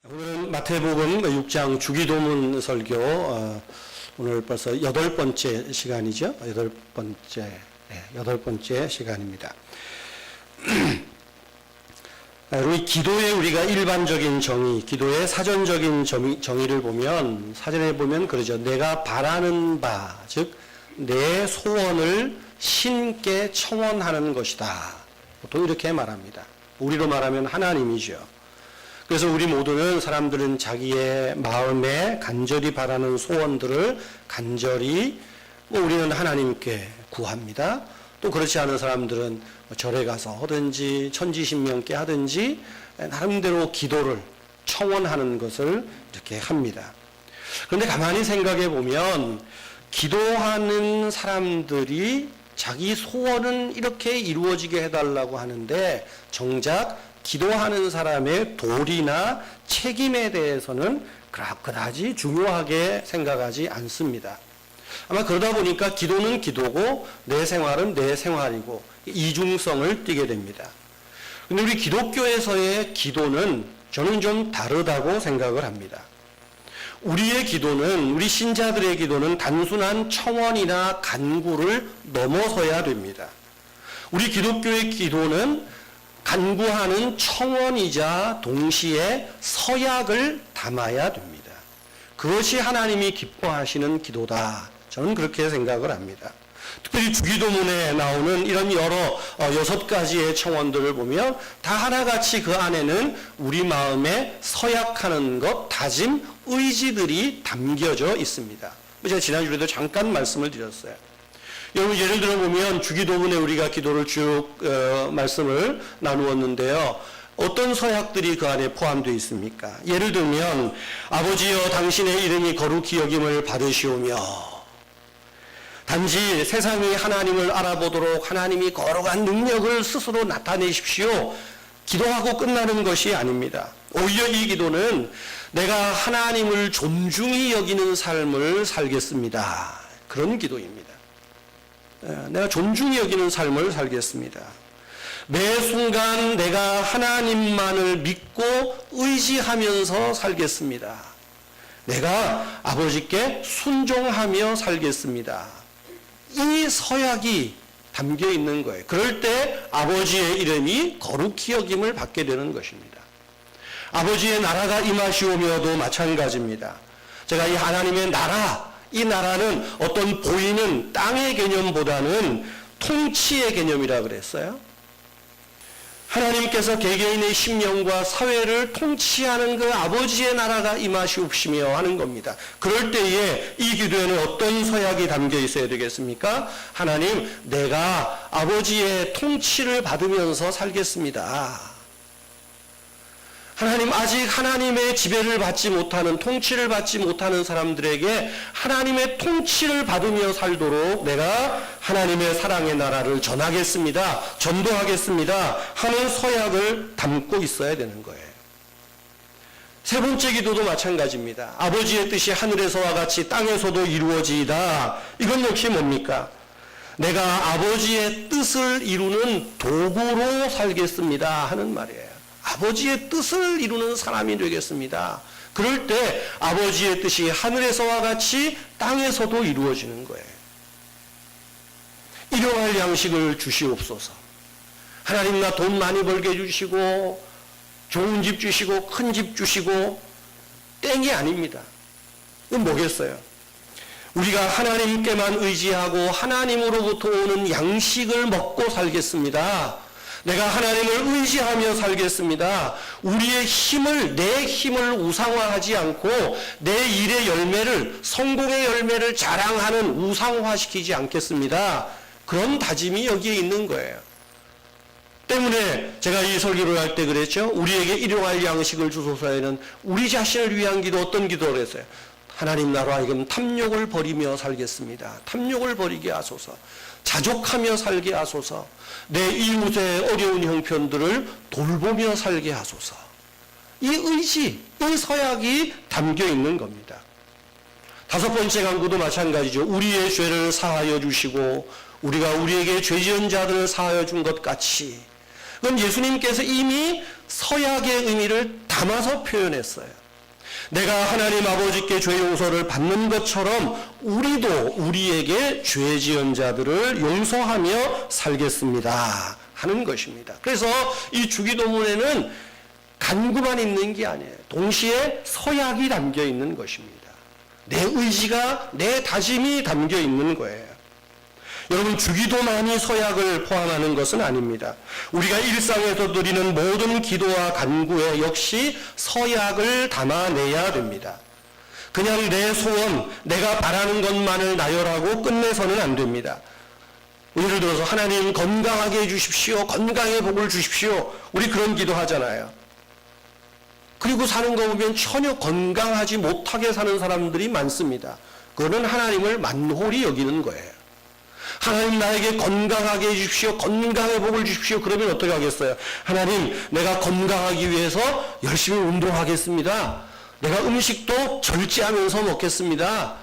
오늘은 마태복음 6장 주기도문 설교, 오늘 벌써 8번째 시간이죠. 8번째 시간입니다. 우리 기도의 우리가 일반적인 정의, 기도의 사전적인 정의를 보면, 사전에 보면 그러죠. 내가 바라는 바, 즉 내 소원을 신께 청원하는 것이다. 보통 이렇게 말합니다. 우리로 말하면 하나님이죠. 그래서 우리 모두는, 사람들은 자기의 마음에 간절히 바라는 소원들을 간절히 우리는 하나님께 구합니다. 또 그렇지 않은 사람들은 절에 가서 하든지 천지신명께 하든지 나름대로 기도를 청원하는 것을 이렇게 합니다. 그런데 가만히 생각해 보면 기도하는 사람들이 자기 소원은 이렇게 이루어지게 해달라고 하는데 정작 기도하는 사람의 도리나 책임에 대해서는 그다지 중요하게 생각하지 않습니다. 아마 그러다 보니까 기도는 기도고 내 생활은 내 생활이고 이중성을 띠게 됩니다. 근데 우리 기독교에서의 기도는 저는 좀 다르다고 생각을 합니다. 우리의 기도는, 우리 신자들의 기도는 단순한 청원이나 간구를 넘어서야 됩니다. 우리 기독교의 기도는 간구하는 청원이자 동시에 서약을 담아야 됩니다. 그것이 하나님이 기뻐하시는 기도다. 저는 그렇게 생각을 합니다. 특별히 주기도문에 나오는 이런 여러 6가지의 청원들을 보면 다 하나같이 그 안에는 우리 마음에 서약하는 것, 다짐, 의지들이 담겨져 있습니다. 제가 지난주에도 잠깐 말씀을 드렸어요. 여러분, 예를 들어 보면 주기도문에 우리가 기도를 쭉 말씀을 나누었는데요. 어떤 서약들이 그 안에 포함되어 있습니까? 예를 들면 아버지여 당신의 이름이 거룩히 여김을 받으시오며, 단지 세상이 하나님을 알아보도록 하나님이 거룩한 능력을 스스로 나타내십시오. 기도하고 끝나는 것이 아닙니다. 오히려 이 기도는 내가 하나님을 존중히 여기는 삶을 살겠습니다. 그런 기도입니다. 내가 존중히 여기는 삶을 살겠습니다. 매 순간 내가 하나님만을 믿고 의지하면서 살겠습니다. 내가 아버지께 순종하며 살겠습니다. 이 서약이 담겨 있는 거예요. 그럴 때 아버지의 이름이 거룩히 여김을 받게 되는 것입니다. 아버지의 나라가 임하시오며도 마찬가지입니다. 제가 이 하나님의 나라, 이 나라는 어떤 보이는 땅의 개념보다는 통치의 개념이라 그랬어요. 하나님께서 개개인의 심령과 사회를 통치하는 그 아버지의 나라가 임하시옵시며 하는 겁니다. 그럴 때에 이 기도에는 어떤 서약이 담겨 있어야 되겠습니까? 하나님, 내가 아버지의 통치를 받으면서 살겠습니다. 하나님, 아직 하나님의 지배를 받지 못하는, 통치를 받지 못하는 사람들에게 하나님의 통치를 받으며 살도록 내가 하나님의 사랑의 나라를 전하겠습니다. 전도하겠습니다. 하는 서약을 담고 있어야 되는 거예요. 세 번째 기도도 마찬가지입니다. 아버지의 뜻이 하늘에서와 같이 땅에서도 이루어지이다. 이건 역시 뭡니까? 내가 아버지의 뜻을 이루는 도구로 살겠습니다. 하는 말이에요. 아버지의 뜻을 이루는 사람이 되겠습니다. 그럴 때 아버지의 뜻이 하늘에서와 같이 땅에서도 이루어지는 거예요. 일용할 양식을 주시옵소서. 하나님, 나 돈 많이 벌게 해주시고 좋은 집 주시고 큰 집 주시고 땡이 아닙니다. 이건 뭐겠어요? 우리가 하나님께만 의지하고 하나님으로부터 오는 양식을 먹고 살겠습니다. 내가 하나님을 의지하며 살겠습니다. 우리의 힘을, 내 힘을 우상화하지 않고 내 일의 열매를, 성공의 열매를 자랑하는, 우상화시키지 않겠습니다. 그런 다짐이 여기에 있는 거예요. 때문에 제가 이 설교를 할 때 그랬죠. 우리에게 일용할 양식을 주소서에는 우리 자신을 위한 기도, 어떤 기도를 했어요? 하나님, 나로 하여금 탐욕을 버리며 살겠습니다. 탐욕을 버리게 하소서. 자족하며 살게 하소서. 내 이웃의 어려운 형편들을 돌보며 살게 하소서. 이 의지, 이 서약이 담겨 있는 겁니다. 다섯 번째 간구도 마찬가지죠. 우리의 죄를 사하여 주시고 우리가 우리에게 죄 지은 자들을 사하여 준 것 같이 그건 예수님께서 이미 서약의 의미를 담아서 표현했어요. 내가 하나님 아버지께 죄 용서를 받는 것처럼 우리도 우리에게 죄 지은 자들을 용서하며 살겠습니다 하는 것입니다. 그래서 이 주기도문에는 간구만 있는 게 아니에요. 동시에 서약이 담겨 있는 것입니다. 내 의지가, 내 다짐이 담겨 있는 거예요. 여러분, 주기도만이 서약을 포함하는 것은 아닙니다. 우리가 일상에서 드리는 모든 기도와 간구에 역시 서약을 담아내야 됩니다. 그냥 내 소원, 내가 바라는 것만을 나열하고 끝내서는 안 됩니다. 예를 들어서 하나님 건강하게 해주십시오. 건강의 복을 주십시오. 우리 그런 기도 하잖아요. 그리고 사는 거 보면 전혀 건강하지 못하게 사는 사람들이 많습니다. 그거는 하나님을 만홀히 여기는 거예요. 하나님 나에게 건강하게 해주십시오. 건강의 복을 주십시오. 그러면 어떻게 하겠어요? 하나님, 내가 건강하기 위해서 열심히 운동하겠습니다. 내가 음식도 절제하면서 먹겠습니다.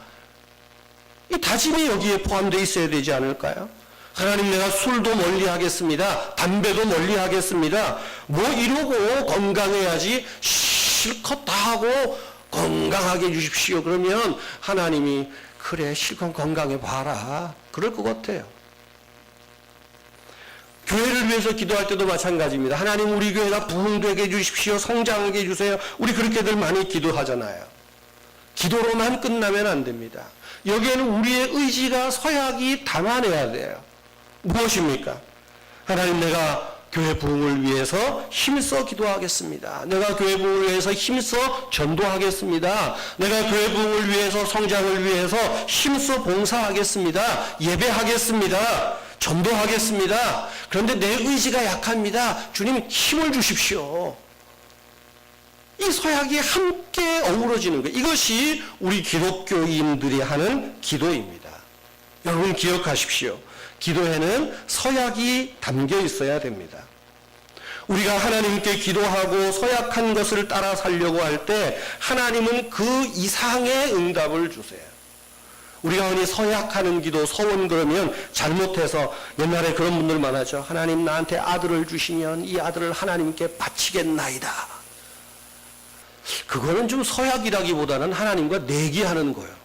이 다짐이 여기에 포함되어 있어야 되지 않을까요? 하나님, 내가 술도 멀리 하겠습니다. 담배도 멀리 하겠습니다. 뭐 이러고 건강해야지 실컷 다 하고 건강하게 해주십시오. 그러면 하나님이 그래 실컷 건강해 봐라 그럴 것 같아요. 교회를 위해서 기도할 때도 마찬가지입니다. 하나님, 우리 교회가 부흥되게 해주십시오. 성장하게 해주세요. 우리 그렇게들 많이 기도하잖아요. 기도로만 끝나면 안 됩니다. 여기에는 우리의 의지가 서약이 담아내야 돼요. 무엇입니까? 하나님, 내가 교회 부흥을 위해서 힘써 기도하겠습니다. 내가 교회 부흥을 위해서 힘써 전도하겠습니다. 내가 교회 부흥을 위해서 성장을 위해서 힘써 봉사하겠습니다. 예배하겠습니다. 전도하겠습니다. 그런데 내 의지가 약합니다. 주님, 힘을 주십시오. 이 서약이 함께 어우러지는 거예요. 이것이 우리 기독교인들이 하는 기도입니다. 여러분 기억하십시오. 기도에는 서약이 담겨 있어야 됩니다. 우리가 하나님께 기도하고 서약한 것을 따라 살려고 할 때 하나님은 그 이상의 응답을 주세요. 우리가 흔히 서약하는 기도, 서원 그러면 잘못해서 옛날에 그런 분들 많았죠. 하나님, 나한테 아들을 주시면 이 아들을 하나님께 바치겠나이다. 그거는 좀 서약이라기보다는 하나님과 내기하는 거예요.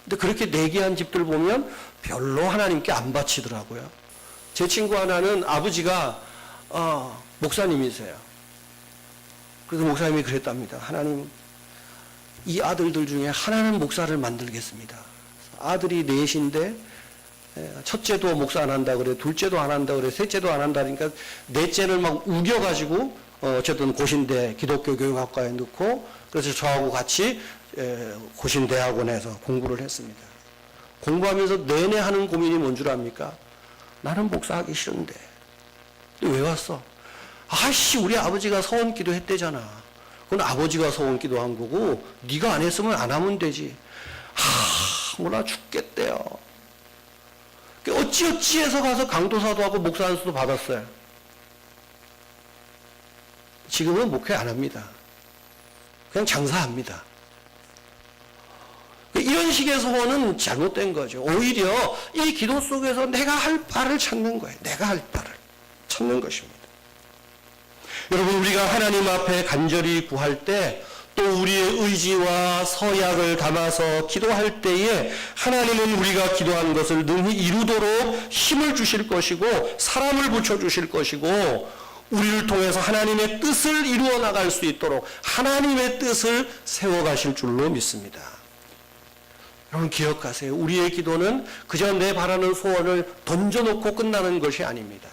근데 그렇게 내기한 집들 보면 별로 하나님께 안 바치더라고요. 제 친구 하나는 아버지가 목사님이세요. 그래서 목사님이 그랬답니다. 하나님, 이 아들들 중에 하나는 목사를 만들겠습니다. 아들이 넷인데 첫째도 목사 안 한다 그래, 둘째도 안 한다 그래, 셋째도 안 한다 그러니까 넷째를 막 우겨가지고 어쨌든 고신대 기독교 교육학과에 넣고, 그래서 저하고 같이 고신대학원에서 공부를 했습니다. 공부하면서 내내 하는 고민이 뭔 줄 압니까? 나는 목사하기 싫은데. 왜 왔어? 아이씨, 우리 아버지가 서원 기도했대잖아. 그건 아버지가 서원 기도한 거고 네가 안 했으면 안 하면 되지. 몰라 죽겠대요. 어찌어찌해서 가서 강도사도 하고 목사 안수도 받았어요. 지금은 목회 안 합니다. 그냥 장사합니다. 이런 식의 소원은 잘못된 거죠. 오히려 이 기도 속에서 내가 할 바를 찾는 거예요. 내가 할 바를 찾는 것입니다. 여러분, 우리가 하나님 앞에 간절히 구할 때 또 우리의 의지와 서약을 담아서 기도할 때에 하나님은 우리가 기도한 것을 능히 이루도록 힘을 주실 것이고 사람을 붙여주실 것이고 우리를 통해서 하나님의 뜻을 이루어 나갈 수 있도록 하나님의 뜻을 세워가실 줄로 믿습니다. 여러분 기억하세요. 우리의 기도는 그저 내 바라는 소원을 던져놓고 끝나는 것이 아닙니다.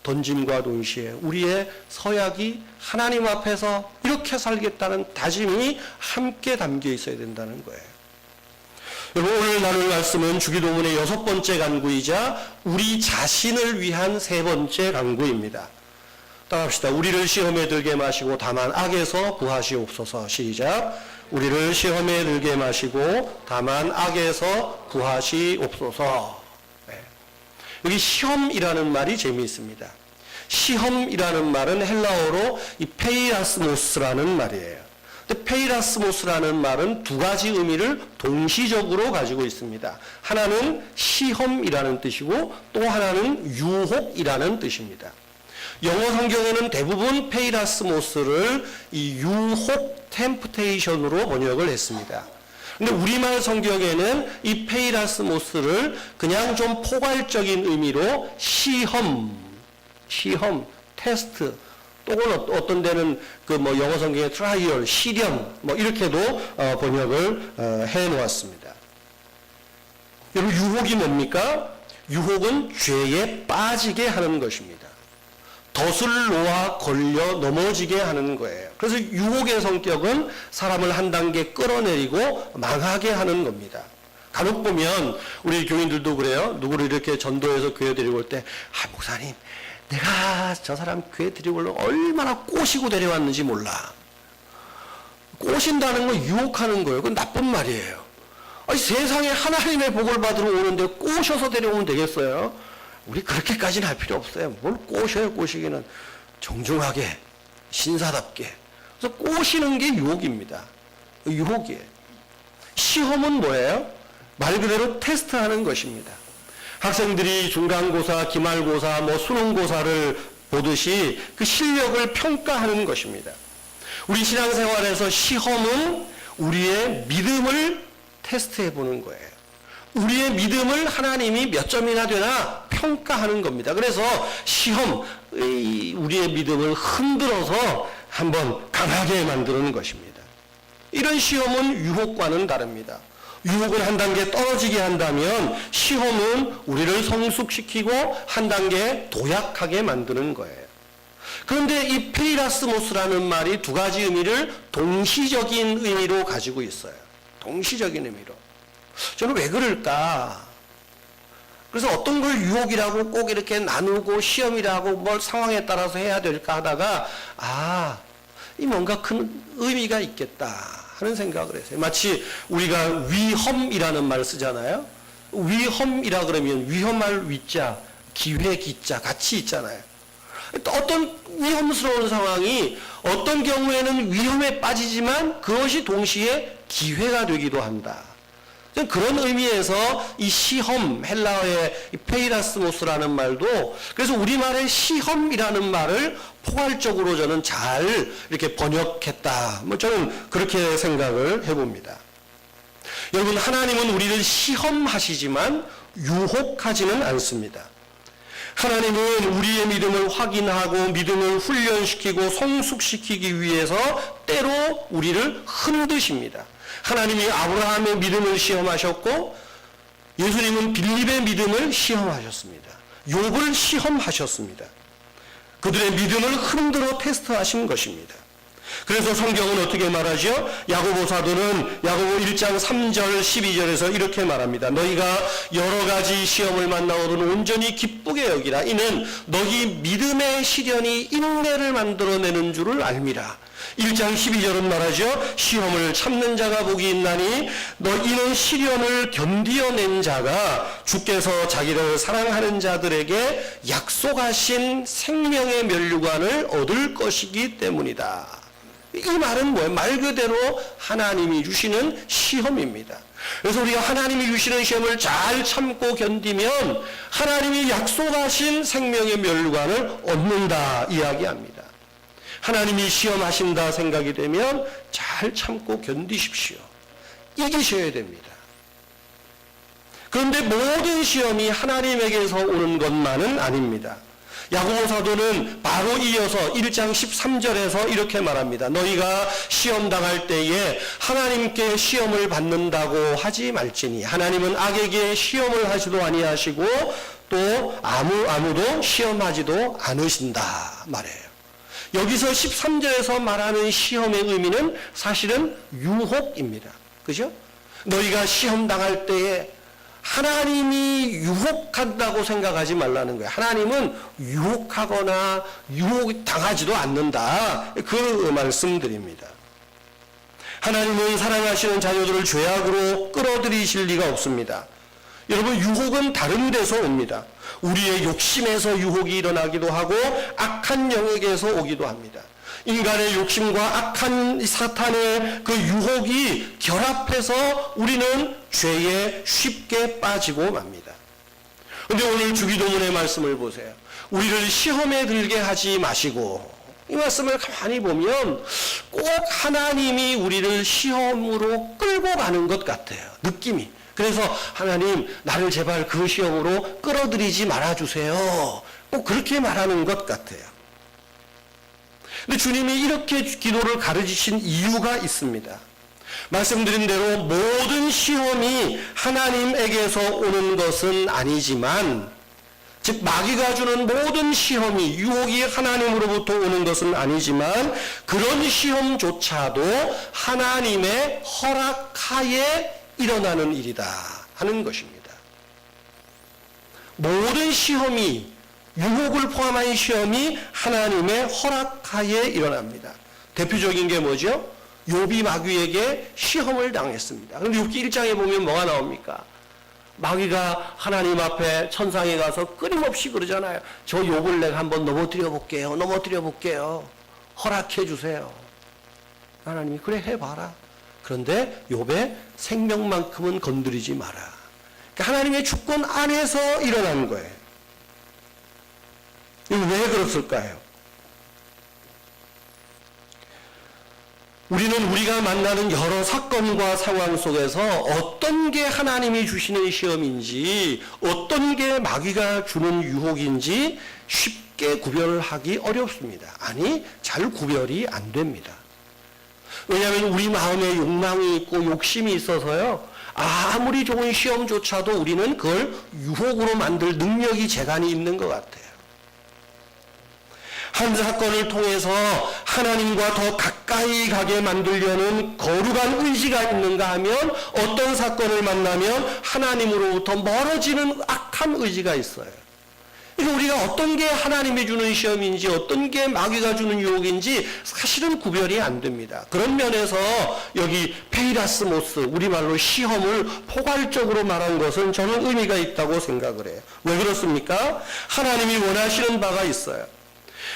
던짐과 동시에 우리의 서약이 하나님 앞에서 이렇게 살겠다는 다짐이 함께 담겨 있어야 된다는 거예요. 여러분, 오늘 나눌 말씀은 주기도문의 6번째 간구이자 우리 자신을 위한 3번째 간구입니다. 따라합시다. 우리를 시험에 들게 마시고 다만 악에서 구하시옵소서. 시작. 우리를 시험에 들게 마시고 다만 악에서 구하시옵소서. 네. 여기 시험이라는 말이 재미있습니다. 시험이라는 말은 헬라어로 이 페이라스모스라는 말이에요. 근데 페이라스모스라는 말은 두 가지 의미를 동시적으로 가지고 있습니다. 하나는 시험이라는 뜻이고 또 하나는 유혹이라는 뜻입니다. 영어 성경에는 대부분 페이라스모스를 이 유혹 템프테이션으로 번역을 했습니다. 근데 우리말 성경에는 이 페이라스모스를 그냥 좀 포괄적인 의미로 시험, 테스트, 또는 어떤 데는 그 뭐 영어 성경에 트라이얼, 시련, 뭐 이렇게도 번역을 해 놓았습니다. 여러분, 유혹이 뭡니까? 유혹은 죄에 빠지게 하는 것입니다. 덫을 놓아 걸려 넘어지게 하는 거예요. 그래서 유혹의 성격은 사람을 한 단계 끌어내리고 망하게 하는 겁니다. 간혹 보면 우리 교인들도 그래요. 누구를 이렇게 전도해서 교회 데리고 올 때, 아, 목사님, 내가 저 사람 교회 데리고 오려고 얼마나 꼬시고 데려왔는지 몰라. 꼬신다는 건 유혹하는 거예요. 그건 나쁜 말이에요. 아니, 세상에 하나님의 복을 받으러 오는데 꼬셔서 데려오면 되겠어요? 우리 그렇게까지는 할 필요 없어요. 뭘 꼬셔요, 꼬시기는. 정중하게, 신사답게. 그래서 꼬시는 게 유혹입니다. 유혹이에요. 시험은 뭐예요? 말 그대로 테스트하는 것입니다. 학생들이 중간고사, 기말고사, 뭐 수능고사를 보듯이 그 실력을 평가하는 것입니다. 우리 신앙생활에서 시험은 우리의 믿음을 테스트해 보는 거예요. 우리의 믿음을 하나님이 몇 점이나 되나 평가하는 겁니다. 그래서 시험, 우리의 믿음을 흔들어서 한번 강하게 만드는 것입니다. 이런 시험은 유혹과는 다릅니다. 유혹을 한 단계 떨어지게 한다면 시험은 우리를 성숙시키고 한 단계 도약하게 만드는 거예요. 그런데 이 페이라스모스라는 말이 두 가지 의미를 동시적인 의미로 가지고 있어요. 동시적인 의미로. 저는 왜 그럴까? 그래서 어떤 걸 유혹이라고 꼭 이렇게 나누고 시험이라고 뭘 상황에 따라서 해야 될까 하다가, 이 뭔가 큰 의미가 있겠다 하는 생각을 했어요. 마치 우리가 위험이라는 말을 쓰잖아요. 위험이라 그러면 위험할 위자, 기회 기자 같이 있잖아요. 어떤 위험스러운 상황이 어떤 경우에는 위험에 빠지지만 그것이 동시에 기회가 되기도 한다. 그런 의미에서 이 시험, 헬라어의 페이라스모스라는 말도, 그래서 우리말의 시험이라는 말을 포괄적으로 저는 잘 이렇게 번역했다. 저는 그렇게 생각을 해봅니다. 여러분, 하나님은 우리를 시험하시지만 유혹하지는 않습니다. 하나님은 우리의 믿음을 확인하고 믿음을 훈련시키고 성숙시키기 위해서 때로 우리를 흔드십니다. 하나님이 아브라함의 믿음을 시험하셨고 예수님은 빌립의 믿음을 시험하셨습니다. 욥을 시험하셨습니다. 그들의 믿음을 흔들어 테스트하신 것입니다. 그래서 성경은 어떻게 말하죠? 야고보 사도는 야고보 1장 3절 12절에서 이렇게 말합니다. 너희가 여러 가지 시험을 만나거든 온전히 기쁘게 여기라. 이는 너희 믿음의 시련이 인내를 만들어내는 줄을 알미라. 1장 12절은 말하죠. 시험을 참는 자가 복이 있나니 이는 시련을 견디어낸 자가 주께서 자기를 사랑하는 자들에게 약속하신 생명의 면류관을 얻을 것이기 때문이다. 이 말은 뭐예요? 말 그대로 하나님이 주시는 시험입니다. 그래서 우리가 하나님이 주시는 시험을 잘 참고 견디면 하나님이 약속하신 생명의 면류관을 얻는다 이야기합니다. 하나님이 시험하신다 생각이 되면 잘 참고 견디십시오. 이기셔야 됩니다. 그런데 모든 시험이 하나님에게서 오는 것만은 아닙니다. 야고보 사도는 바로 이어서 1장 13절에서 이렇게 말합니다. 너희가 시험 당할 때에 하나님께 시험을 받는다고 하지 말지니 하나님은 악에게 시험을 하지도 아니하시고 또 아무도 시험하지도 않으신다 말해요. 여기서 13절에서 말하는 시험의 의미는 사실은 유혹입니다. 그죠? 너희가 시험 당할 때에 하나님이 유혹한다고 생각하지 말라는 거예요. 하나님은 유혹하거나 유혹당하지도 않는다. 그 말씀드립니다. 하나님은 사랑하시는 자녀들을 죄악으로 끌어들이실 리가 없습니다. 여러분, 유혹은 다른 데서 옵니다. 우리의 욕심에서 유혹이 일어나기도 하고 악한 영역에서 오기도 합니다. 인간의 욕심과 악한 사탄의 그 유혹이 결합해서 우리는 죄에 쉽게 빠지고 맙니다. 그런데 오늘 주기도문의 말씀을 보세요. 우리를 시험에 들게 하지 마시고, 이 말씀을 가만히 보면 꼭 하나님이 우리를 시험으로 끌고 가는 것 같아요. 느낌이. 그래서 하나님, 나를 제발 그 시험으로 끌어들이지 말아주세요. 꼭 그렇게 말하는 것 같아요. 근데 주님이 이렇게 기도를 가르치신 이유가 있습니다. 말씀드린 대로 모든 시험이 하나님에게서 오는 것은 아니지만, 즉 마귀가 주는 모든 시험이, 유혹이 하나님으로부터 오는 것은 아니지만 그런 시험조차도 하나님의 허락하에 일어나는 일이다 하는 것입니다. 모든 시험이, 유혹을 포함한 시험이 하나님의 허락하에 일어납니다. 대표적인 게 뭐죠? 욥이 마귀에게 시험을 당했습니다. 그런데 욥기 1장에 보면 뭐가 나옵니까? 마귀가 하나님 앞에 천상에 가서 끊임없이 그러잖아요. 저 욥을 내가 한번 넘어뜨려 볼게요. 허락해 주세요. 하나님이 그래 해봐라. 그런데 욥의 생명만큼은 건드리지 마라. 그러니까 하나님의 주권 안에서 일어난 거예요. 이거 왜 그랬을까요? 우리는 우리가 만나는 여러 사건과 상황 속에서 어떤 게 하나님이 주시는 시험인지, 어떤 게 마귀가 주는 유혹인지 쉽게 구별하기 어렵습니다. 아니, 잘 구별이 안 됩니다. 왜냐하면 우리 마음에 욕망이 있고 욕심이 있어서요, 아무리 좋은 시험조차도 우리는 그걸 유혹으로 만들 능력이 재간이 있는 것 같아요. 한 사건을 통해서 하나님과 더 가까이 가게 만들려는 거룩한 의지가 있는가 하면, 어떤 사건을 만나면 하나님으로부터 멀어지는 악한 의지가 있어요. 그러니까 우리가 어떤 게 하나님이 주는 시험인지, 어떤 게 마귀가 주는 유혹인지 사실은 구별이 안 됩니다. 그런 면에서 여기 페이라스모스, 우리말로 시험을 포괄적으로 말한 것은 저는 의미가 있다고 생각을 해요. 왜 그렇습니까? 하나님이 원하시는 바가 있어요.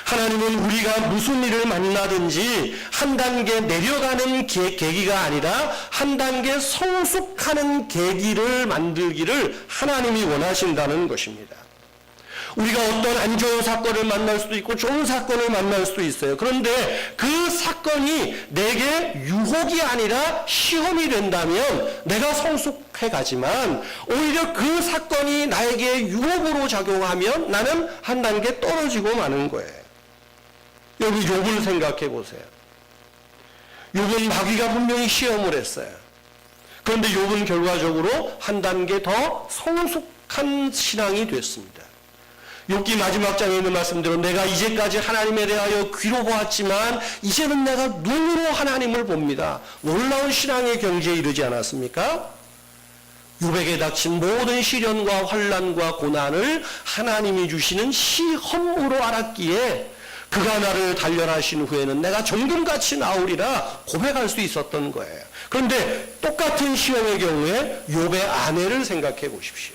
하나님은 우리가 무슨 일을 만나든지 한 단계 내려가는 계기가 아니라 한 단계 성숙하는 계기를 만들기를 하나님이 원하신다는 것입니다. 우리가 어떤 안 좋은 사건을 만날 수도 있고 좋은 사건을 만날 수도 있어요. 그런데 그 사건이 내게 유혹이 아니라 시험이 된다면 내가 성숙해 가지만, 오히려 그 사건이 나에게 유혹으로 작용하면 나는 한 단계 떨어지고 마는 거예요. 여기 욥을 생각해 보세요. 욥은 마귀가 분명히 시험을 했어요. 그런데 욥은 결과적으로 한 단계 더 성숙한 신앙이 됐습니다. 욥기 마지막 장에 있는 말씀대로 내가 이제까지 하나님에 대하여 귀로 보았지만 이제는 내가 눈으로 하나님을 봅니다. 놀라운 신앙의 경지에 이르지 않았습니까? 욥에게 닥친 모든 시련과 환난과 고난을 하나님이 주시는 시험으로 알았기에 그가 나를 단련하신 후에는 내가 정금같이 나오리라 고백할 수 있었던 거예요. 그런데 똑같은 시험의 경우에 욥의 아내를 생각해 보십시오.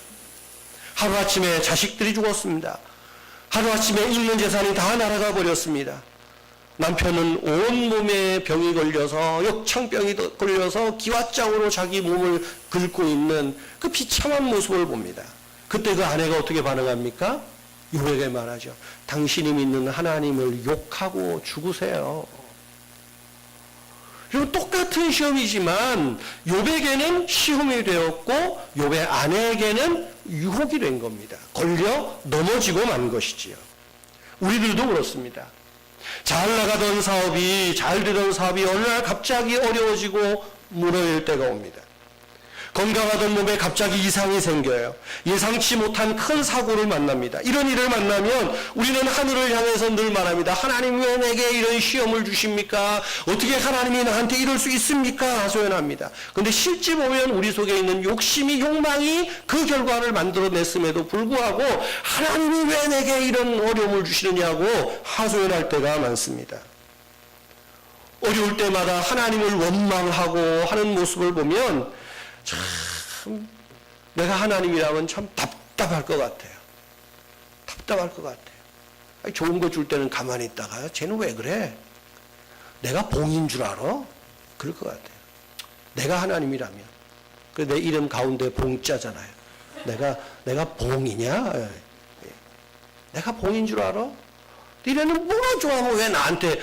하루아침에 자식들이 죽었습니다. 하루아침에 있는 재산이 다 날아가 버렸습니다. 남편은 온몸에 병이 걸려서, 역창병이 걸려서 기왓장으로 자기 몸을 긁고 있는 그 비참한 모습을 봅니다. 그때 그 아내가 어떻게 반응합니까? 욥에게 말하죠. 당신이 믿는 하나님을 욕하고 죽으세요. 그리고 똑같은 시험이지만 욥에게는 시험이 되었고 욥의 아내에게는 유혹이 된 겁니다. 걸려 넘어지고 만 것이지요. 우리들도 그렇습니다. 잘 나가던 사업이, 잘 되던 사업이 어느 날 갑자기 어려워지고 무너질 때가 옵니다. 건강하던 몸에 갑자기 이상이 생겨요. 예상치 못한 큰 사고를 만납니다. 이런 일을 만나면 우리는 하늘을 향해서 늘 말합니다. 하나님 왜 내게 이런 시험을 주십니까? 어떻게 하나님이 나한테 이럴 수 있습니까? 하소연합니다. 그런데 실제 보면 우리 속에 있는 욕심이, 욕망이 그 결과를 만들어냈음에도 불구하고 하나님이 왜 내게 이런 어려움을 주시느냐고 하소연할 때가 많습니다. 어려울 때마다 하나님을 원망하고 하는 모습을 보면 참 내가 하나님이라면 참 답답할 것 같아요. 답답할 것 같아요. 좋은 거 줄 때는 가만히 있다가 쟤는 왜 그래? 내가 봉인 줄 알아? 그럴 것 같아요. 내가 하나님이라면. 그 내 이름 가운데 봉자잖아요. 내가 봉이냐? 내가 봉인 줄 알아? 니네는 뭐가 좋아하면 왜 나한테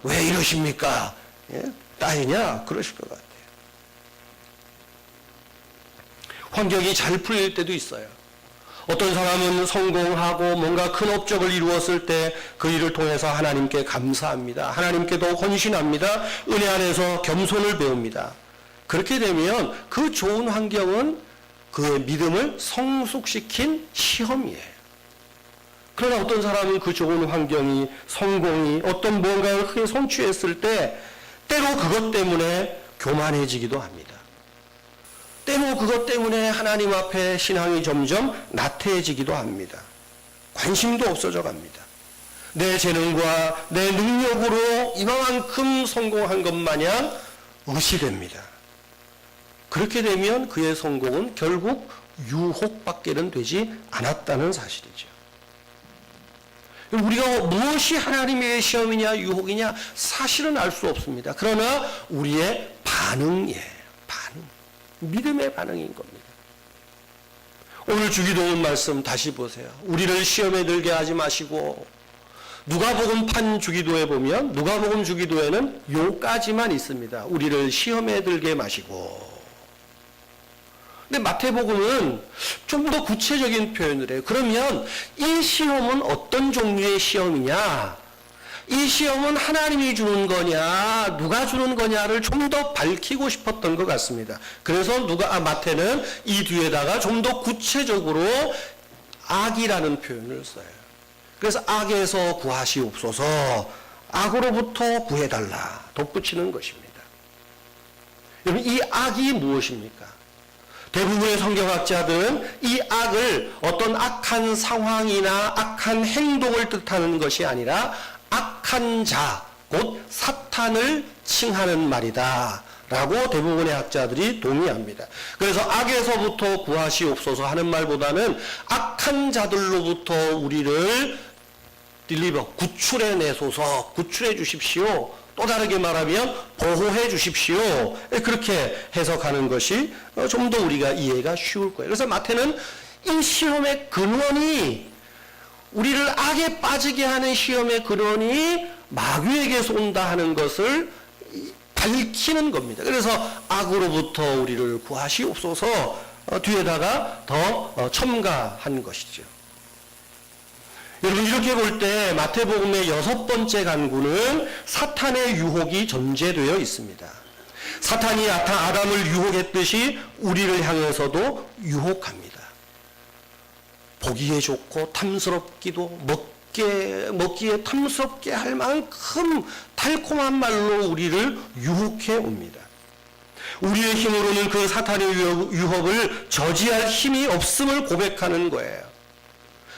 왜 이러십니까? 예? 따이냐? 그러실 것 같아요. 환경이 잘 풀릴 때도 있어요. 어떤 사람은 성공하고 뭔가 큰 업적을 이루었을 때 그 일을 통해서 하나님께 감사합니다. 하나님께도 헌신합니다. 은혜 안에서 겸손을 배웁니다. 그렇게 되면 그 좋은 환경은 그의 믿음을 성숙시킨 시험이에요. 그러나 어떤 사람은 그 좋은 환경이, 성공이, 어떤 무언가를 크게 성취했을 때 때로 그것 때문에 교만해지기도 합니다. 때로 그것 때문에 하나님 앞에 신앙이 점점 나태해지기도 합니다. 관심도 없어져 갑니다. 내 재능과 내 능력으로 이만큼 성공한 것 마냥 의시됩니다. 그렇게 되면 그의 성공은 결국 유혹밖에는 되지 않았다는 사실이죠. 우리가 무엇이 하나님의 시험이냐 유혹이냐 사실은 알 수 없습니다. 그러나 우리의 반응이에요. 믿음의 반응인 겁니다. 오늘 주기도문 말씀 다시 보세요. 우리를 시험에 들게 하지 마시고, 누가복음 판 주기도에 보면 누가복음 주기도에는 요까지만 있습니다. 우리를 시험에 들게 마시고. 근데 마태복음은 좀 더 구체적인 표현을 해요. 그러면 이 시험은 어떤 종류의 시험이냐? 이 시험은 하나님이 주는 거냐, 누가 주는 거냐를 좀 더 밝히고 싶었던 것 같습니다. 그래서 마태는 이 뒤에다가 좀 더 구체적으로 악이라는 표현을 써요. 그래서 악에서 구하시옵소서, 악으로부터 구해달라 덧붙이는 것입니다. 여러분, 이 악이 무엇입니까? 대부분의 성경학자들은 이 악을 어떤 악한 상황이나 악한 행동을 뜻하는 것이 아니라 악한 자, 곧 사탄을 칭하는 말이다 라고 대부분의 학자들이 동의합니다. 그래서 악에서부터 구하시옵소서 하는 말보다는 악한 자들로부터 우리를 구출해 내소서, 구출해 주십시오. 또 다르게 말하면 보호해 주십시오. 그렇게 해석하는 것이 좀 더 우리가 이해가 쉬울 거예요. 그래서 마태는 이 시험의 근원이, 우리를 악에 빠지게 하는 시험의 근원이 마귀에게서 온다 하는 것을 밝히는 겁니다. 그래서 악으로부터 우리를 구하시옵소서 뒤에다가 더 첨가한 것이죠. 여러분, 이렇게 볼 때 마태복음의 6번째 간구는 사탄의 유혹이 전제되어 있습니다. 사탄이 아담을 유혹했듯이 우리를 향해서도 유혹합니다. 보기에 좋고 탐스럽기도, 먹기에 탐스럽게 할 만큼 달콤한 말로 우리를 유혹해 옵니다. 우리의 힘으로는 그 사탄의 유혹을 저지할 힘이 없음을 고백하는 거예요.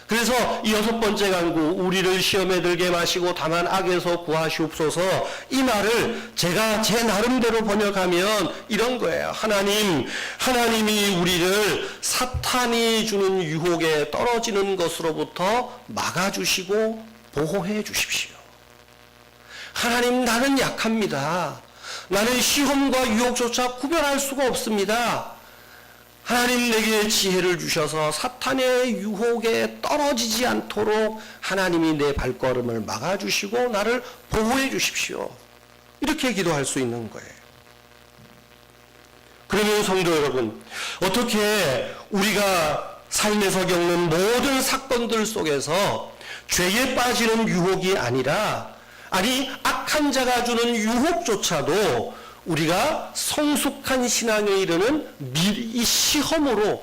그래서 이 6번째 간구, 우리를 시험에 들게 마시고 다만 악에서 구하시옵소서, 이 말을 제가 제 나름대로 번역하면 이런 거예요. 하나님이 우리를 사탄이 주는 유혹에 떨어지는 것으로부터 막아주시고 보호해 주십시오. 하나님, 나는 약합니다. 나는 시험과 유혹조차 구별할 수가 없습니다. 하나님, 내게 지혜를 주셔서 사탄의 유혹에 떨어지지 않도록 하나님이 내 발걸음을 막아주시고 나를 보호해 주십시오. 이렇게 기도할 수 있는 거예요. 그러면 성도 여러분, 어떻게 우리가 삶에서 겪는 모든 사건들 속에서 죄에 빠지는 유혹이 아니라, 악한 자가 주는 유혹조차도 우리가 성숙한 신앙에 이르는 이 시험으로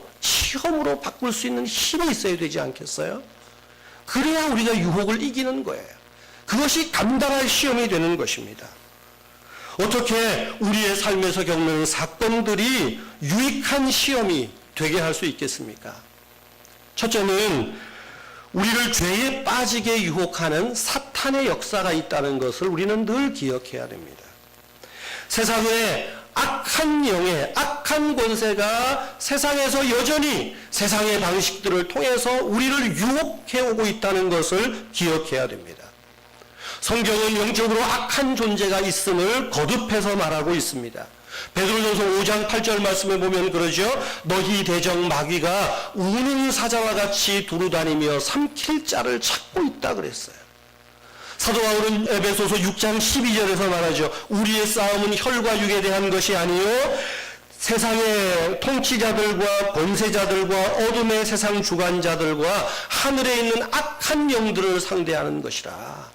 바꿀 수 있는 힘이 있어야 되지 않겠어요? 그래야 우리가 유혹을 이기는 거예요. 그것이 감당할 시험이 되는 것입니다. 어떻게 우리의 삶에서 겪는 사건들이 유익한 시험이 되게 할 수 있겠습니까? 첫째는 우리를 죄에 빠지게 유혹하는 사탄의 역사가 있다는 것을 우리는 늘 기억해야 됩니다. 세상에 악한 영의 악한 권세가 세상에서 여전히 세상의 방식들을 통해서 우리를 유혹해 오고 있다는 것을 기억해야 됩니다. 성경은 영적으로 악한 존재가 있음을 거듭해서 말하고 있습니다. 베드로전서 5장 8절 말씀에 보면 그러죠. 너희 대적 마귀가 우는 사자와 같이 두루다니며 삼킬 자를 찾고 있다 그랬어요. 사도 바울은 에베소서 6장 12절에서 말하죠. 우리의 싸움은 혈과 육에 대한 것이 아니요 세상의 통치자들과 권세자들과 어둠의 세상 주관자들과 하늘에 있는 악한 영들을 상대하는 것이라.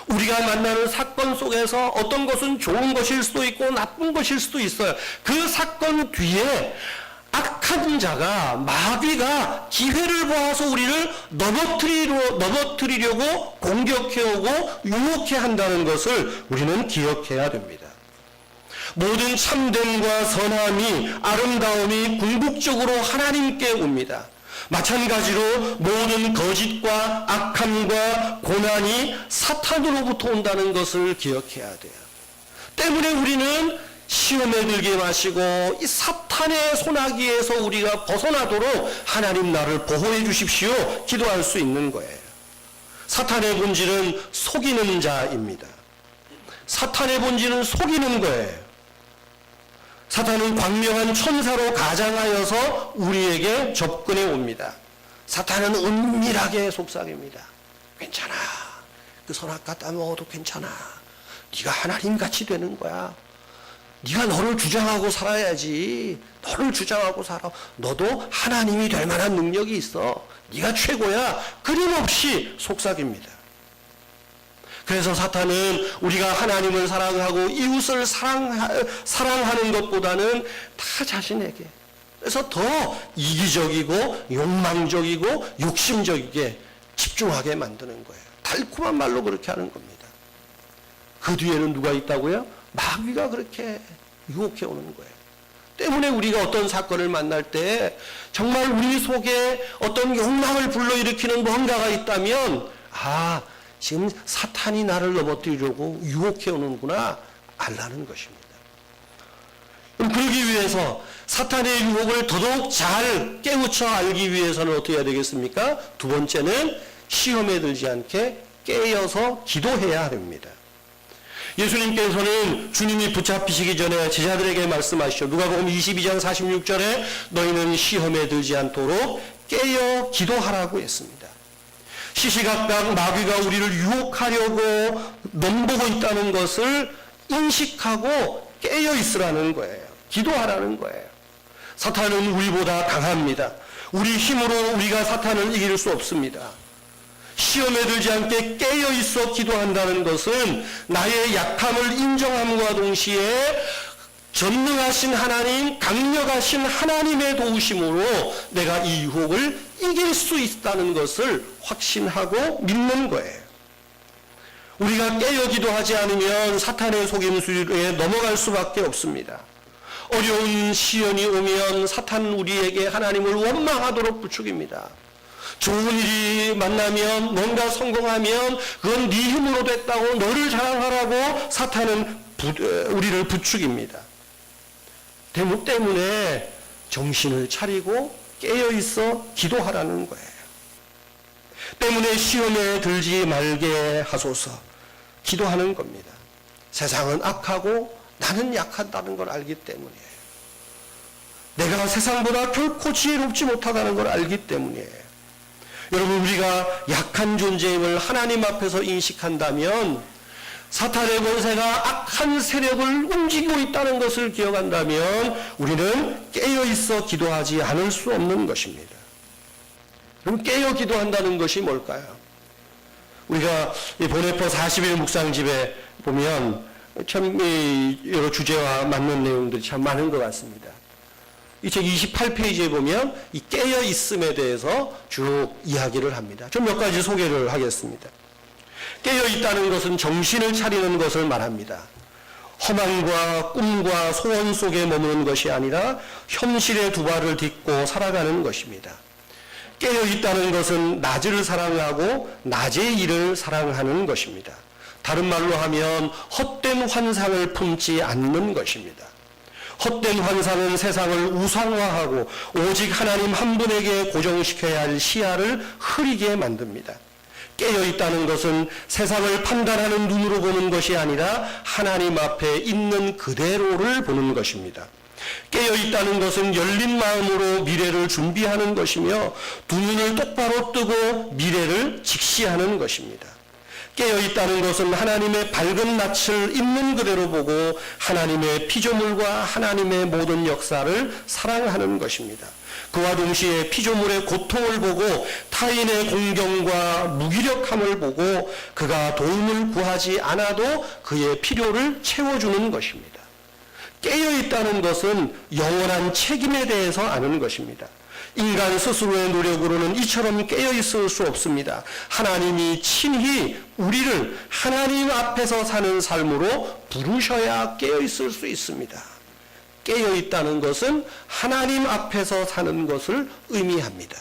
우리가 만나는 사건 속에서 어떤 것은 좋은 것일 수도 있고 나쁜 것일 수도 있어요. 그 사건 뒤에 악한 자가, 마귀가 기회를 보아서 우리를 넘어뜨리려고 공격해오고 유혹해 한다는 것을 우리는 기억해야 됩니다. 모든 참됨과 선함이, 아름다움이 궁극적으로 하나님께 옵니다. 마찬가지로 모든 거짓과 악함과 고난이 사탄으로부터 온다는 것을 기억해야 돼요. 때문에 우리는 시험에 들게 마시고 이 사탄의 소나기에서 우리가 벗어나도록 하나님 나를 보호해 주십시오 기도할 수 있는 거예요. 사탄의 본질은 속이는 자입니다. 사탄의 본질은 속이는 거예요. 사탄은 광명한 천사로 가장하여서 우리에게 접근해 옵니다. 사탄은 은밀하게 속삭입니다. 괜찮아. 그 선악과 따먹어도 괜찮아. 네가 하나님같이 되는 거야. 네가 너를 주장하고 살아야지. 너를 주장하고 살아. 너도 하나님이 될 만한 능력이 있어. 네가 최고야. 끊임없이 속삭입니다. 그래서 사탄은 우리가 하나님을 사랑하고 이웃을 사랑하는 것보다는 다 자신에게, 그래서 더 이기적이고 욕망적이고 욕심적이게 집중하게 만드는 거예요. 달콤한 말로 그렇게 하는 겁니다. 그 뒤에는 누가 있다고요? 마귀가 그렇게 유혹해 오는 거예요. 때문에 우리가 어떤 사건을 만날 때 정말 우리 속에 어떤 욕망을 불러일으키는 뭔가가 있다면 지금 사탄이 나를 넘어뜨리려고 유혹해 오는구나 알라는 것입니다. 그럼 그러기 위해서 사탄의 유혹을 더더욱 잘 깨우쳐 알기 위해서는 어떻게 해야 되겠습니까? 두 번째는 시험에 들지 않게 깨어서 기도해야 됩니다. 예수님께서는 주님이 붙잡히시기 전에 제자들에게 말씀하시죠. 누가복음 22장 46절에 너희는 시험에 들지 않도록 깨어 기도하라고 했습니다. 시시각각 마귀가 우리를 유혹하려고 넘보고 있다는 것을 인식하고 깨어 있으라는 거예요. 기도하라는 거예요. 사탄은 우리보다 강합니다. 우리 힘으로 우리가 사탄을 이길 수 없습니다. 시험에 들지 않게 깨어 있어 기도한다는 것은 나의 약함을 인정함과 동시에 전능하신 하나님, 강력하신 하나님의 도우심으로 내가 이 유혹을 이길 수 있다는 것을 확신하고 믿는 거예요. 우리가 깨어 기도하지 않으면 사탄의 속임수에 넘어갈 수밖에 없습니다. 어려운 시련이 오면 사탄은 우리에게 하나님을 원망하도록 부추깁니다. 좋은 일이 만나면, 뭔가 성공하면 그건 네 힘으로 됐다고 너를 자랑하라고 사탄은 우리를 부추깁니다. 때문에 정신을 차리고 깨어있어 기도하라는 거예요. 때문에 시험에 들지 말게 하소서 기도하는 겁니다. 세상은 악하고 나는 약하다는 걸 알기 때문이에요. 내가 세상보다 결코 지혜롭지 못하다는 걸 알기 때문이에요. 여러분, 우리가 약한 존재임을 하나님 앞에서 인식한다면, 사탄의 권세가 악한 세력을 움직이고 있다는 것을 기억한다면 우리는 깨어있어 기도하지 않을 수 없는 것입니다. 그럼 깨어 기도한다는 것이 뭘까요? 우리가 이 보네퍼 40일 묵상집에 보면 참 여러 주제와 맞는 내용들이 참 많은 것 같습니다. 이 책 28페이지에 보면 이 깨어있음에 대해서 쭉 이야기를 합니다. 좀 몇 가지 소개를 하겠습니다. 깨어있다는 것은 정신을 차리는 것을 말합니다. 허망과 꿈과 소원 속에 머무는 것이 아니라 현실의 두 발을 딛고 살아가는 것입니다. 깨어있다는 것은 낮을 사랑하고 낮의 일을 사랑하는 것입니다. 다른 말로 하면 헛된 환상을 품지 않는 것입니다. 헛된 환상은 세상을 우상화하고 오직 하나님 한 분에게 고정시켜야 할 시야를 흐리게 만듭니다. 깨어 있다는 것은 세상을 판단하는 눈으로 보는 것이 아니라 하나님 앞에 있는 그대로를 보는 것입니다. 깨어 있다는 것은 열린 마음으로 미래를 준비하는 것이며 두 눈을 똑바로 뜨고 미래를 직시하는 것입니다. 깨어 있다는 것은 하나님의 밝은 낯을 있는 그대로 보고 하나님의 피조물과 하나님의 모든 역사를 사랑하는 것입니다. 그와 동시에 피조물의 고통을 보고 타인의 공경과 무기력함을 보고 그가 도움을 구하지 않아도 그의 필요를 채워주는 것입니다. 깨어있다는 것은 영원한 책임에 대해서 아는 것입니다. 인간 스스로의 노력으로는 이처럼 깨어있을 수 없습니다. 하나님이 친히 우리를 하나님 앞에서 사는 삶으로 부르셔야 깨어있을 수 있습니다. 깨어있다는 것은 하나님 앞에서 사는 것을 의미합니다.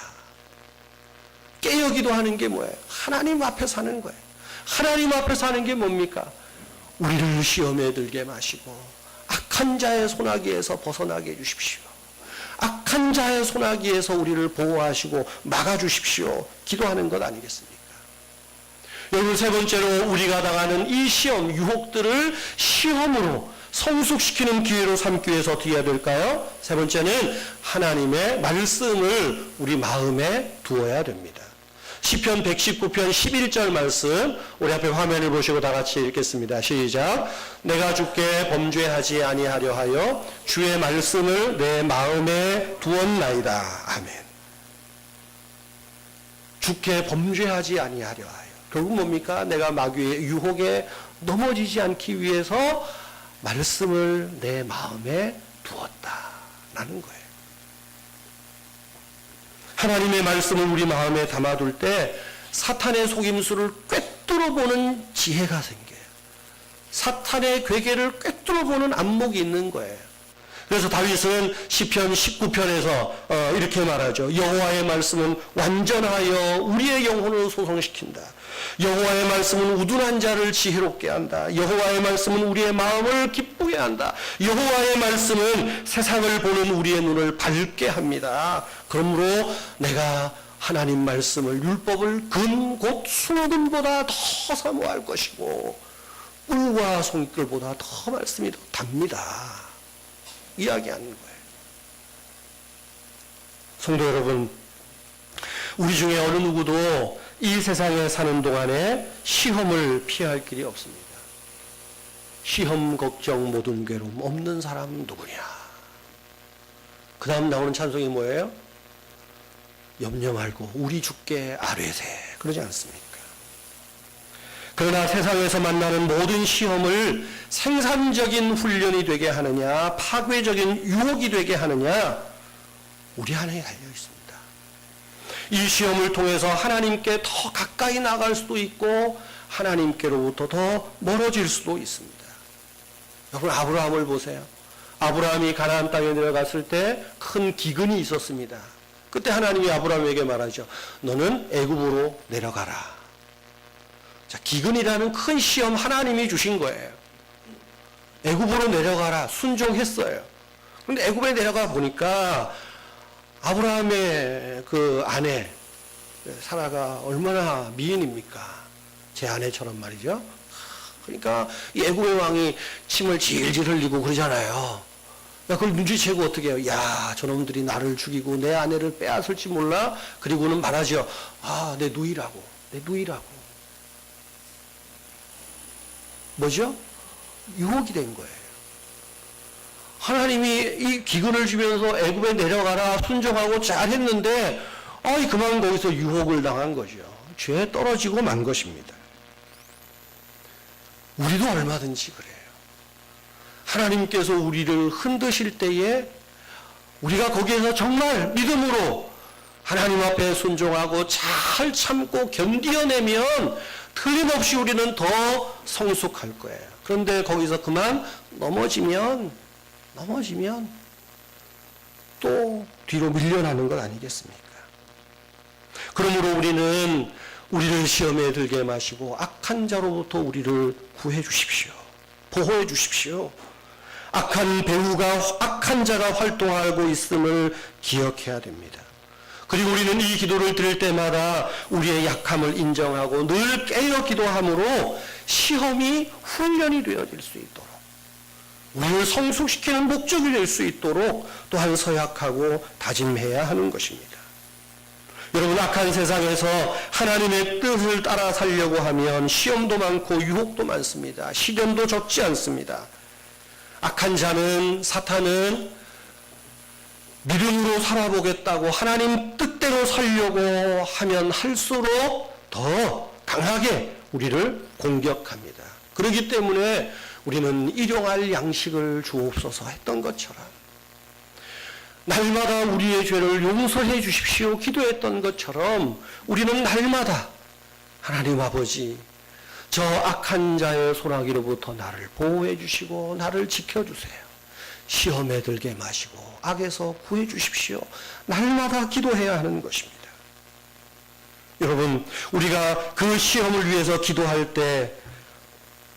깨어기도 하는 게 뭐예요? 하나님 앞에 사는 거예요. 하나님 앞에 사는 게 뭡니까? 우리를 시험에 들게 마시고 악한 자의 손아귀에서 벗어나게 해주십시오. 악한 자의 손아귀에서 우리를 보호하시고 막아주십시오. 기도하는 것 아니겠습니까? 여러분, 세 번째로 우리가 당하는 이 시험, 유혹들을 시험으로 성숙시키는 기회로 삼기 위해서 어떻게 해야 될까요? 세 번째는 하나님의 말씀을 우리 마음에 두어야 됩니다. 시편 119편 11절 말씀, 우리 앞에 화면을 보시고 다 같이 읽겠습니다. 시작. 내가 주께 범죄하지 아니하려 하여 주의 말씀을 내 마음에 두었나이다. 아멘. 주께 범죄하지 아니하려 하여. 결국 뭡니까? 내가 마귀의 유혹에 넘어지지 않기 위해서 말씀을 내 마음에 두었다라는 거예요. 하나님의 말씀을 우리 마음에 담아둘 때 사탄의 속임수를 꿰뚫어보는 지혜가 생겨요. 사탄의 괴계를 꿰뚫어보는 안목이 있는 거예요. 그래서 다윗은 시편 19편에서 이렇게 말하죠. 여호와의 말씀은 완전하여 우리의 영혼을 소성시킨다. 여호와의 말씀은 우둔한 자를 지혜롭게 한다. 여호와의 말씀은 우리의 마음을 기쁘게 한다. 여호와의 말씀은 세상을 보는 우리의 눈을 밝게 합니다. 그러므로 내가 하나님 말씀을, 율법을 금 곧 수금보다 더 사모할 것이고 꿀과 송이끌보다 더 말씀이 더 답니다. 이야기하는 거예요. 성도 여러분, 우리 중에 어느 누구도 이 세상에 사는 동안에 시험을 피할 길이 없습니다. 시험, 걱정, 모든 괴로움 없는 사람은 누구냐? 그 다음 나오는 찬송이 뭐예요? 염려 말고 우리 주께 아뢰세. 그러지 않습니까? 그러나 세상에서 만나는 모든 시험을 생산적인 훈련이 되게 하느냐, 파괴적인 유혹이 되게 하느냐, 우리 안에 달려 있습니다. 이 시험을 통해서 하나님께 더 가까이 나갈 수도 있고 하나님께로부터 더 멀어질 수도 있습니다. 여러분, 아브라함을 보세요. 아브라함이 가나안 땅에 내려갔을 때 큰 기근이 있었습니다. 그때 하나님이 아브라함에게 말하죠. 너는 애굽으로 내려가라. 자, 기근이라는 큰 시험 하나님이 주신 거예요. 애굽으로 내려가라. 순종했어요. 그런데 애굽에 내려가 보니까 아브라함의 그 아내 사라가 얼마나 미인입니까? 제 아내처럼 말이죠. 그러니까 이 애굽의 왕이 침을 질질 흘리고 그러잖아요. 야, 그걸 눈치채고 어떻게 해요? 야, 저놈들이 나를 죽이고 내 아내를 빼앗을지 몰라. 그리고는 말하죠. 아, 내 누이라고. 내 누이라고. 뭐죠? 유혹이 된 거예요. 하나님이 이 기근을 주면서 애굽에 내려가라 순종하고 잘했는데 그만 거기서 유혹을 당한 거죠. 죄에 떨어지고 만 것입니다. 우리도 얼마든지 그래요. 하나님께서 우리를 흔드실 때에 우리가 거기에서 정말 믿음으로 하나님 앞에 순종하고 잘 참고 견디어내면 틀림없이 우리는 더 성숙할 거예요. 그런데 거기서 그만 넘어지면 또 뒤로 밀려나는 것 아니겠습니까? 그러므로 우리는 우리를 시험에 들게 마시고 악한 자로부터 우리를 구해 주십시오. 보호해 주십시오. 악한 배후가 악한 자가 활동하고 있음을 기억해야 됩니다. 그리고 우리는 이 기도를 드릴 때마다 우리의 약함을 인정하고 늘 깨어 기도함으로 시험이 훈련이 되어질 수 있도록, 우리를 성숙시키는 목적이 될 수 있도록 또한 서약하고 다짐해야 하는 것입니다. 여러분, 악한 세상에서 하나님의 뜻을 따라 살려고 하면 시험도 많고 유혹도 많습니다. 시련도 적지 않습니다. 악한 자는, 사탄은 믿음으로 살아보겠다고 하나님 뜻대로 살려고 하면 할수록 더 강하게 우리를 공격합니다. 그렇기 때문에 우리는 일용할 양식을 주옵소서 했던 것처럼, 날마다 우리의 죄를 용서해 주십시오 기도했던 것처럼, 우리는 날마다 하나님 아버지, 저 악한 자의 소나기로부터 나를 보호해 주시고 나를 지켜주세요. 시험에 들게 마시고 악에서 구해 주십시오. 날마다 기도해야 하는 것입니다. 여러분, 우리가 그 시험을 위해서 기도할 때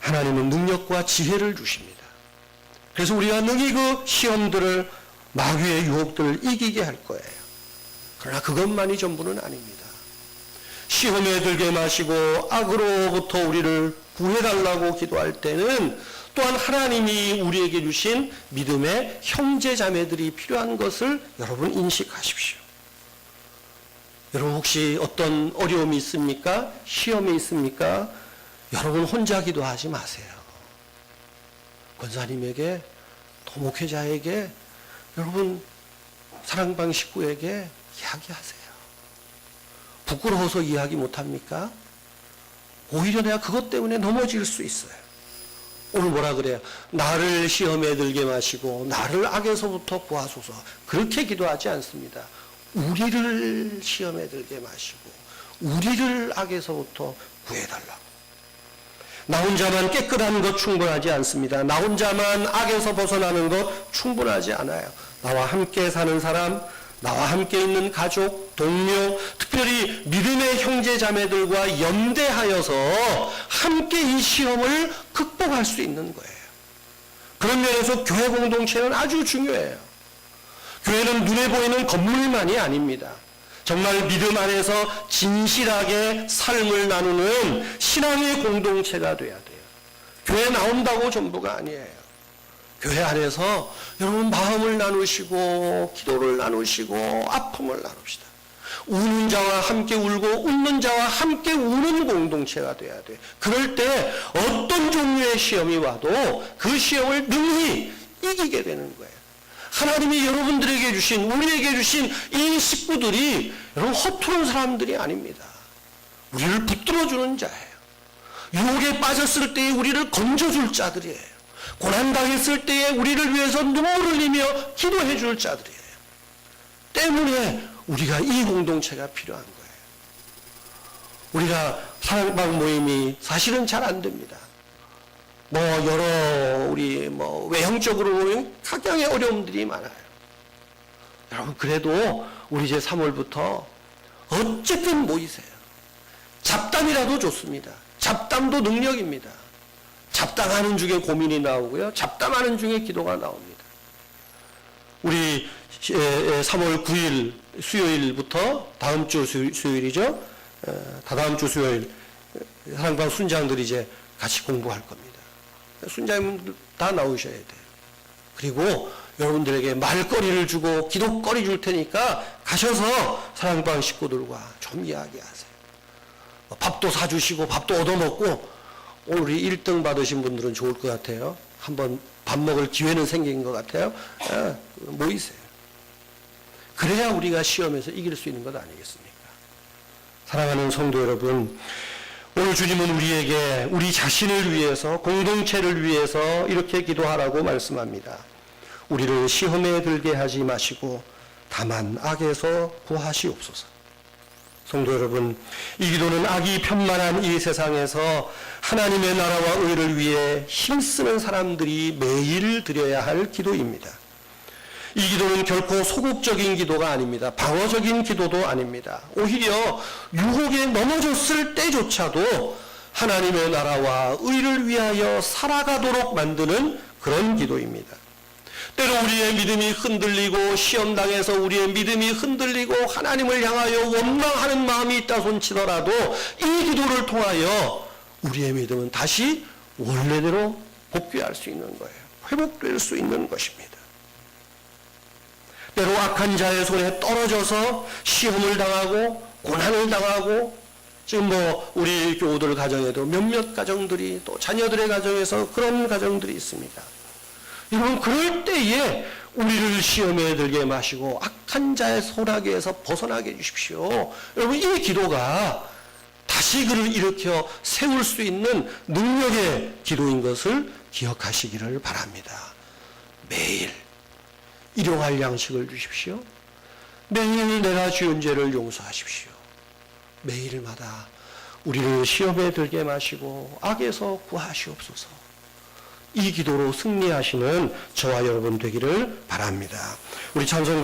하나님은 능력과 지혜를 주십니다. 그래서 우리가 능히 그 시험들을, 마귀의 유혹들을 이기게 할 거예요. 그러나 그것만이 전부는 아닙니다. 시험에 들게 마시고 악으로부터 우리를 구해달라고 기도할 때는 또한 하나님이 우리에게 주신 믿음의 형제 자매들이 필요한 것을 여러분 인식하십시오. 여러분, 혹시 어떤 어려움이 있습니까? 시험이 있습니까? 여러분 혼자 기도하지 마세요. 권사님에게, 또 목회자에게, 여러분 사랑방 식구에게 이야기하세요. 부끄러워서 이야기 못합니까? 오히려 내가 그것 때문에 넘어질 수 있어요. 오늘 뭐라 그래요? 나를 시험에 들게 마시고 나를 악에서부터 구하소서. 그렇게 기도하지 않습니다. 우리를 시험에 들게 마시고 우리를 악에서부터 구해달라고. 나 혼자만 깨끗한 것 충분하지 않습니다. 나 혼자만 악에서 벗어나는 것 충분하지 않아요. 나와 함께 사는 사람, 나와 함께 있는 가족, 동료, 특별히 믿음의 형제 자매들과 연대하여서 함께 이 시험을 극복할 수 있는 거예요. 그런 면에서 교회 공동체는 아주 중요해요. 교회는 눈에 보이는 건물만이 아닙니다. 정말 믿음 안에서 진실하게 삶을 나누는 신앙의 공동체가 돼야 돼요. 교회 나온다고 전부가 아니에요. 교회 안에서 여러분 마음을 나누시고 기도를 나누시고 아픔을 나눕시다. 우는 자와 함께 울고 웃는 자와 함께 우는 공동체가 돼야 돼요. 그럴 때 어떤 종류의 시험이 와도 그 시험을 능히 이기게 되는 거예요. 하나님이 여러분들에게 주신, 우리에게 주신 이 식구들이 여러분 허투루 사람들이 아닙니다. 우리를 붙들어주는 자예요. 유혹에 빠졌을 때에 우리를 건져줄 자들이에요. 고난당했을 때에 우리를 위해서 눈물을 흘리며 기도해 줄 자들이에요. 때문에 우리가 이 공동체가 필요한 거예요. 우리가 사랑방 모임이 사실은 잘 안 됩니다. 여러 우리 외형적으로 각양의 어려움들이 많아요. 여러분, 그래도 우리 이제 3월부터 어쨌든 모이세요. 잡담이라도 좋습니다. 잡담도 능력입니다. 잡담하는 중에 고민이 나오고요. 잡담하는 중에 기도가 나옵니다. 우리 3월 9일 수요일부터 다음 주 수요일이죠. 다다음 주 수요일 사랑방 순장들이 이제 같이 공부할 겁니다. 순장님들 다 나오셔야 돼요. 그리고 여러분들에게 말거리를 주고 기도거리 줄 테니까 가셔서 사랑방 식구들과 좀 이야기하세요. 밥도 사주시고 밥도 얻어먹고, 오늘 우리 1등 받으신 분들은 좋을 것 같아요. 한번 밥 먹을 기회는 생긴 것 같아요. 모이세요. 그래야 우리가 시험에서 이길 수 있는 것 아니겠습니까? 사랑하는 성도 여러분, 오늘 주님은 우리에게 우리 자신을 위해서, 공동체를 위해서 이렇게 기도하라고 말씀합니다. 우리를 시험에 들게 하지 마시고 다만 악에서 구하시옵소서. 성도 여러분, 이 기도는 악이 편만한 이 세상에서 하나님의 나라와 의를 위해 힘쓰는 사람들이 매일 드려야 할 기도입니다. 이 기도는 결코 소극적인 기도가 아닙니다. 방어적인 기도도 아닙니다. 오히려 유혹에 넘어졌을 때조차도 하나님의 나라와 의를 위하여 살아가도록 만드는 그런 기도입니다. 때로 우리의 믿음이 흔들리고 시험당해서 우리의 믿음이 흔들리고 하나님을 향하여 원망하는 마음이 있다 손치더라도 이 기도를 통하여 우리의 믿음은 다시 원래대로 복귀할 수 있는 거예요. 회복될 수 있는 것입니다. 때로 악한 자의 손에 떨어져서 시험을 당하고 고난을 당하고 지금 우리 교우들 가정에도 몇몇 가정들이 또 자녀들의 가정에서 그런 가정들이 있습니다. 여러분 그럴 때에 우리를 시험에 들게 마시고 악한 자의 소나기에서 벗어나게 해주십시오. 여러분 이 기도가 다시 그를 일으켜 세울 수 있는 능력의 기도인 것을 기억하시기를 바랍니다. 매일 일용할 양식을 주십시오. 매일 내가 지은 죄를 용서하십시오. 매일마다 우리를 시험에 들게 마시고 악에서 구하시옵소서. 이 기도로 승리하시는 저와 여러분 되기를 바랍니다. 우리 찬송